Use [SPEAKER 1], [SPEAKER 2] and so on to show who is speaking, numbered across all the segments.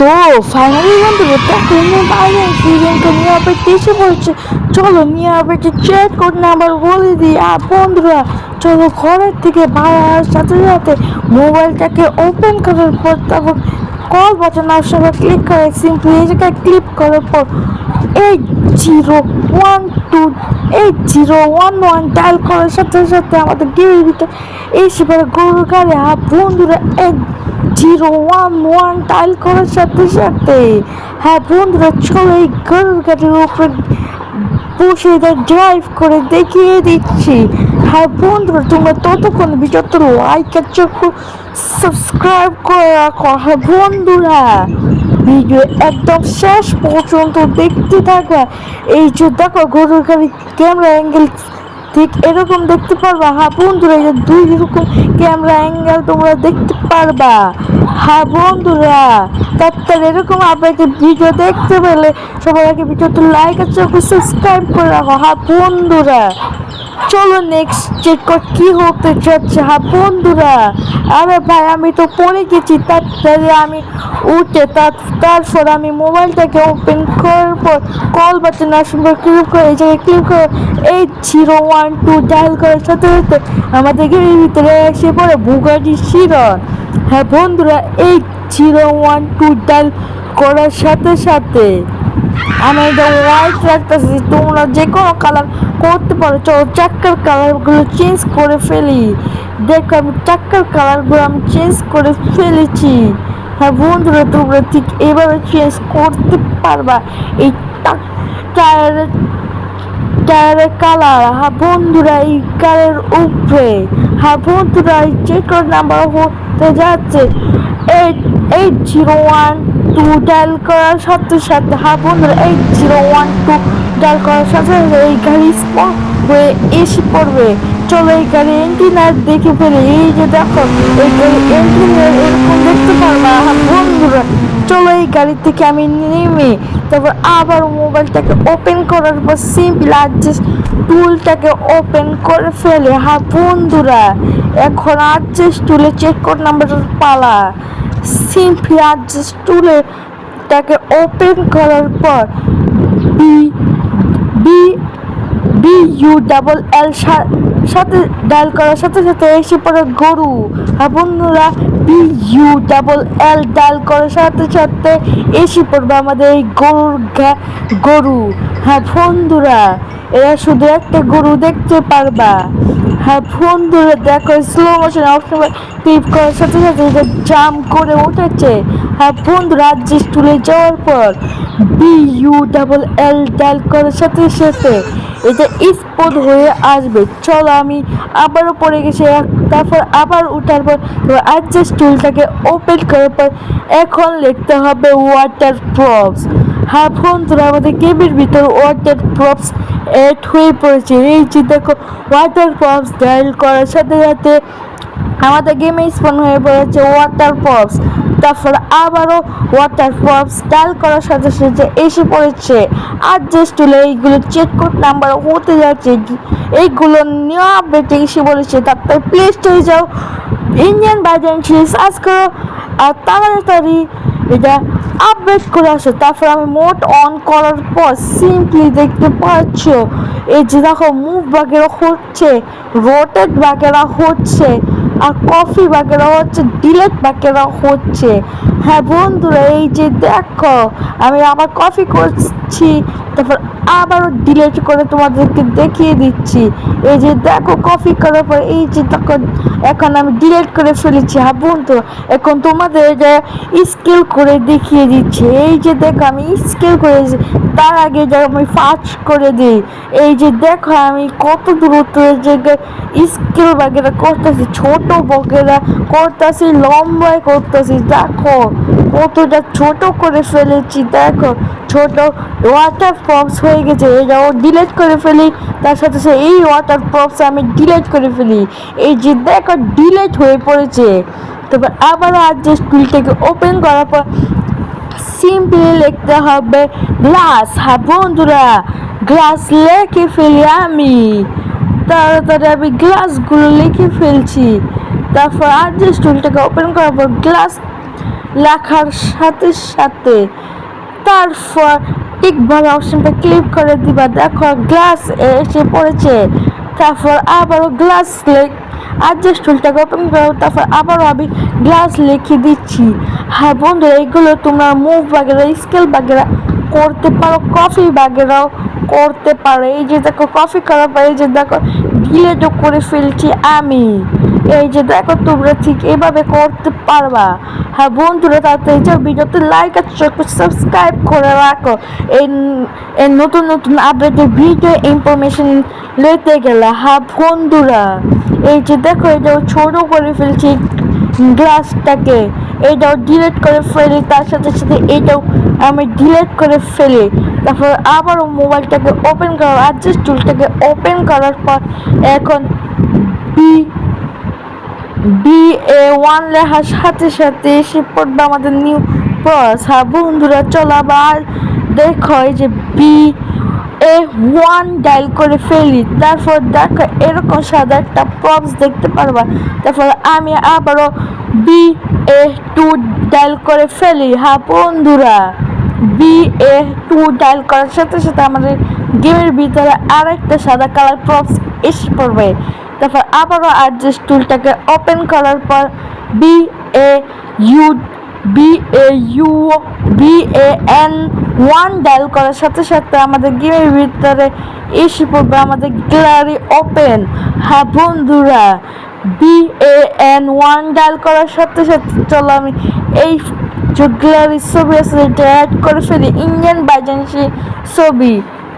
[SPEAKER 1] তো ফাইনালি বন্ধুরা দেখো বাইরে ফিল্মকে নিয়ে আবার এসে পড়ছে। চলো নিয়ে আবার চেক কোড নাম্বার বলে দিই। আর বন্ধুরা চলো ঘরের থেকে বাইরের সাথে সাথে মোবাইলটাকে ওপেন করার পর তারপর কল বাটন অপশনে ক্লিক করে সিম্পলি এই জায়গায় ক্লিক করার পর 8012 8011 ডায়াল করার সাথে সাথে আমাদের গেমের ভিতরে এসে পড়ে গরুর গাড়ি। আর বন্ধুরা 8011 ডায়াল করার সাথে সাথে হ্যাঁ বন্ধুরা চলো এই গরুর গাড়ির উপরে বসে ড্রাইভ করে দেখিয়ে দিচ্ছি। হ্যাঁ বন্ধুরা তোমরা ততক্ষণ ভিডিওতে লাইক আর সাবস্ক্রাইব করে রাখো। হ্যাঁ বন্ধুরা ভিডিও একদম শেষ পর্যন্ত দেখতে থাকবে। এই যে দেখো গরুর গাড়ি ক্যামেরা অ্যাঙ্গেল ঠিক এরকম দেখতে পারবা। হ্যাঁ বন্ধুরা এই যে দুই রকম ক্যামেরা অ্যাঙ্গেল তোমরা দেখতে পারবা। হ্যাঁ বন্ধুরা তাড়াতাড়ি এরকম আপনাকে ভিডিও দেখতে পেলে সবার আগে ভিডিওতে লাইক আর সাবস্ক্রাইব করে রাখো। হ্যাঁ বন্ধুরা চলো নেক্সট চেক কর কি হতে যাচ্ছে। হ্যাঁ বন্ধুরা আরে ভাই আমি তো পড়ে গেছি। তাড়াতাড়ি আমি উঠে তারপর আমি মোবাইলটাকে ওপেন করার পর কল বাটন আসবে ক্লিক করে এই জায়গায় ক্লিক করে 8012 ডায়াল করার সাথে সাথে আমাদের গেমের ভিতরে এসে পড়ে বুগাটি শিরন। হ্যাঁ বন্ধুরা 8012 ডায়াল করার সাথে সাথে আমি এটা হোয়াইট রাখতেছি। তোমরা যে কোনো কালার করতে পারো। চলো চাক্কার কালারগুলো চেঞ্জ করে ফেলি। দেখো আমি চাক্কার কালারগুলো আমি চেঞ্জ করে ফেলেছি। হ্যাঁ বন্ধুরা তোমরা ঠিক এভাবে চেঞ্জ করতে পারবা এই টায়ারের কালার। হ্যাঁ বন্ধুরা এই কালারের উপরে হ্যাঁ বন্ধুরা এই চেক নাম্বার হতে যাচ্ছে 8012 ডায়াল করার সাথে সাথে হ্যাঁ বন্ধুরা 8012 ডায়াল করার সাথে সাথে এই গাড়ি স্পট হয়ে এসে পড়বে। চলো এই গাড়ি এন্টিনার দেখে ফেলে। এই যে দেখো এই গাড়ি এন্টিনার এরকম দেখতে পারবা। হ্যাঁ বন্ধুরা চলো এই গাড়ি থেকে আমি নেমে তারপর আবার মোবাইলটাকে ওপেন করার পর সিম্পল অ্যাডজাস্ট টুলটাকে ওপেন করে ফেলে। হ্যাঁ বন্ধুরা এখন অ্যাডজাস্ট টুলে চেক কোড নাম্বারের পালা। সিম্পলি অ্যাডজাস্ট টুলটাকে ওপেন করার পর বি বি BULL সাথে ডায়াল করার সাথে সাথে এসে পড়ে গরু। হ্যাঁ বন্ধুরা BULL ডায়াল করার সাথে সাথে এসে পড়বে আমাদের এই গরু। হ্যাঁ বন্ধুরা এরা শুধু একটা গরু দেখতে পারবা। হ্যাঁ বন্ধুরা দেখো স্লো মোশন অপশন ক্লিক করার সাথে সাথে এটা জাম্প করে উঠেছে। হ্যাঁ বন্ধুরা অ্যাডজাস্ট টুলে যাওয়ার পর BULL ডায়াল করার সাথে সাথে এটা স্পট হয়ে আসবে। চলো আমি আবারও পড়ে গেছি। তারপর আবার উঠার পর অ্যাডজাস্ট টুলটাকে ওপেন করার পর এখন লিখতে হবে ওয়াটার প্রপস। হ্যাঁ বন্ধুরা আমাদের গেমের ভিতর ওয়াটার প্রপস এড হয়ে পড়েছে। এই যে দেখো ওয়াটার প্রপস ডায়াল করার সাথে সাথে আমাদের গেমে স্পন হয়ে পড়েছে ওয়াটার প্রপস। তারপর আবারও ওয়াটার প্রপস ডায়াল করার সাথে সাথে এসে পড়েছে অ্যাডজাস্ট টুলে এইগুলো চেক কোড নাম্বার হতে যাচ্ছে। এইগুলো নেওয়া আপডেটে এসে বলেছে। তারপরে প্লে স্টোরে যাও ইন্ডিয়ান বাজার সার্চ করো আর তাড়াতাড়ি এটা আপডেট করে আসো। তারপর আমি মোড অন করার পর সিম্পলি দেখতে পাচ্ছ এই যে দেখো মুভ বাগেরা হচ্ছে, রোটেট বাগেরা হচ্ছে আর কফি বাগেরা হচ্ছে, ডিলেট বাগেরা হচ্ছে। হ্যাঁ বন্ধুরা এই যে দেখো আমি আবার কফি করছি তারপর আবারও ডিলেট করে তোমাদেরকে দেখিয়ে দিচ্ছি। এই যে দেখো কফি করার পর এই যে দেখো এখন আমি ডিলেট করে ফেলেছি। হ্যাঁ বন্ধু এখন তোমাদের এটা স্কেল করে দেখিয়ে দিচ্ছি। এই যে দেখো আমি স্কেল করেছি তার আগে যে আমি ফাস্ট করে দিই। এই যে দেখো আমি কত দূরত্বের জায়গায় স্কেল বাগেরা করতেছি, ছোট বগেরা করতেছি, লম্বায় করতেছি। দেখো কতটা ছোট করে ফেলেছি। দেখো ছোট ওয়াটার প্রপস হয়ে গেছে। এটাও ডিলেট করে ফেলি তার সাথে সাথে এই ওয়াটার প্রপস আমি ডিলেট করে ফেলি। এই যে দেখো ডিলেট হয়ে পড়েছে। তারপর আবারও অ্যাডজাস্ট টুলটাকে ওপেন করার পর সিম্পলি লিখতে হবে গ্লাস। হ্যাঁ বন্ধুরা গ্লাস লিখে ফেলি আমি। তাড়াতাড়ি আমি গ্লাসগুলো লিখে ফেলছি। তারপর অ্যাডজাস্ট টুলটাকে ওপেন করার পর গ্লাস লেখার সাথে সাথে তারপর ঠিকভাবে অপশনটা ক্লিক করে দিবা, দেখো গ্লাস এসে পড়েছে। তারপর আবারও গ্লাস অ্যাডজাস্ট টুলটাকে ওপেন করো, তারপর আবারও আমি গ্লাস লিখে দিচ্ছি। হ্যাঁ বন্ধুরা, এগুলো তোমরা মুভ বাগেরা স্কেল বাগেরা করতে পারো, কফি বাগেরাও করতে পারো। এই যে দেখো কফি করার পর এই যে দেখো ডিলেটও করে ফেলছি আমি। এই যে দেখো তোমরা ঠিক এইভাবে করতে পারবা। হ্যাঁ বন্ধুরা, তাড়াতাড়ি যাও ভিডিওতে লাইক আর সাবস্ক্রাইব করে রাখো এই নতুন নতুন আপডেটের ভিডিও ইনফরমেশন নিতে গেলে। হ্যাঁ বন্ধুরা, এই যে দেখো এটাও ছোট করে ফেলছি গ্লাসটাকে, এইটাও ডিলিট করে ফেলি, তার সাথে সাথে এইটাও আমি ডিলিট করে ফেলি। তারপর আবারও মোবাইলটাকে ওপেন করো, অ্যাডজাস্ট টুলটাকে ওপেন করার পর এখন BA1 লেখার সাথে সাথে এসে পড়বে আমাদের নিউ প্রস। হ্যাঁ বন্ধুরা, চলো আবার দেখো এই যে BA1 ডায়াল করে ফেলি, তারপর দেখো এরকম সাদা একটা প্রপস দেখতে পারবা। তারপর আমি আবারও BA2 ডায়াল করে ফেলি। হ্যাঁ বন্ধুরা, BA2 ডায়াল করার সাথে সাথে আমাদের গেমের ভিতরে আরেকটা সাদা কালার প্রপস এসে পড়বে। তারপর আবারও অ্যাডজাস্ট টুলটাকে ওপেন করার পর BAN1 ডায়াল করার সাথে সাথে আমাদের গেমের ভিতরে এসে পড়বে আমাদের গ্যালারি ওপেন। হ্যাঁ বন্ধুরা, BAN1 ডায়াল করার সাথে সাথে চলো আমি এই যে গ্যালারির ছবি আছে এটা অ্যাড করে ফেলি, ইন্ডিয়ান বাইজেন্সি ছবি।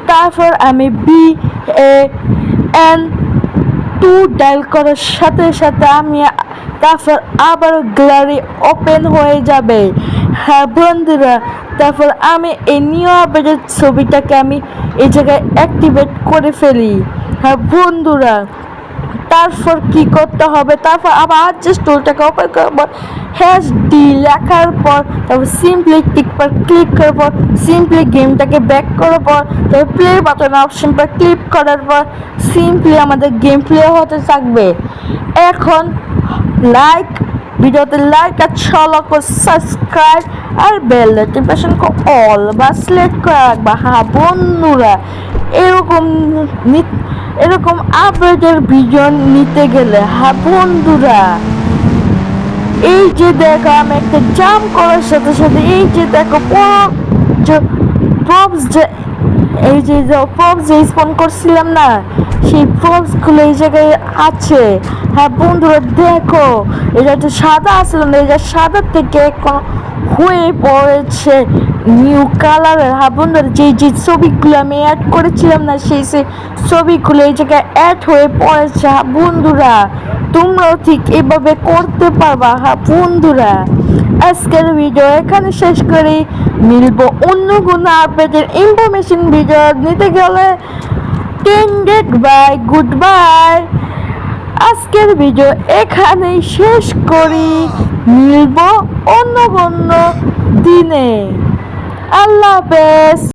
[SPEAKER 1] তারপর আমি BAN2 ডায়াল করার সাথে সাথে আমি তারপর আবারও গ্যালারি ওপেন হয়ে যাবে। হ্যাঁ বন্ধুরা, তারপর আমি এই নিউ আপডেটের ছবিটাকে আমি এই জায়গায় অ্যাক্টিভেট করে ফেলি। হ্যাঁ বন্ধুরা, তারপর কি করতে হবে, তারপর আবার অ্যাডজাস্ট টুলটাকে ওপেন করব, HD লেখার পর তারপর সিম্পলি টিকপার ক্লিক করার পর সিম্পলি গেমটাকে ব্যাক করার পর তারপর প্লে বাটন অপশন পর ক্লিক করার পর সিম্পলি আমাদের গেম প্লে হতে থাকবে। এখন ভিডিওতে লাইক আর সাবস্ক্রাইব আর বেল নোটিফিকেশন অল বা সিলেক্ট করে রাখবা। হ্যাঁ বন্ধুরা, এরকম আপডেটের ভিডিও নিতে গেলে হ্যাঁ বন্ধুরা, এই যে দেখো আমি একটা জাম্প করার সাথে সাথে এই যে দেখো প্রপস যে স্পন করছিলাম না, সেই প্রপসগুলো এই জায়গায় আছে। হ্যাঁ বন্ধুরা দেখো, এটা তো সাদা আসছিল না, এটা সাদা থেকে এখন হয়ে পড়েছে নিউ কালারের। হ্যাঁ বন্ধুরা, যে ছবিগুলো আমি অ্যাড করেছিলাম না, সেই ছবিগুলো এই জায়গায় অ্যাড হয়ে পড়েছে। হ্যাঁ বন্ধুরা, তোমরাও ঠিক এভাবে করতে পারবা। হ্যাঁ বন্ধুরা, আজকের ভিডিও এখানে শেষ করি, মিলবো অন্য কোনো আপডেটের ইনফরমেশন ভিডিও নিতে গেলে। Good bye. আজকের ভিডিও এখানেই শেষ করি, মিলবো অন্য কোনো দিনে। আল্লাহ হাফেজ।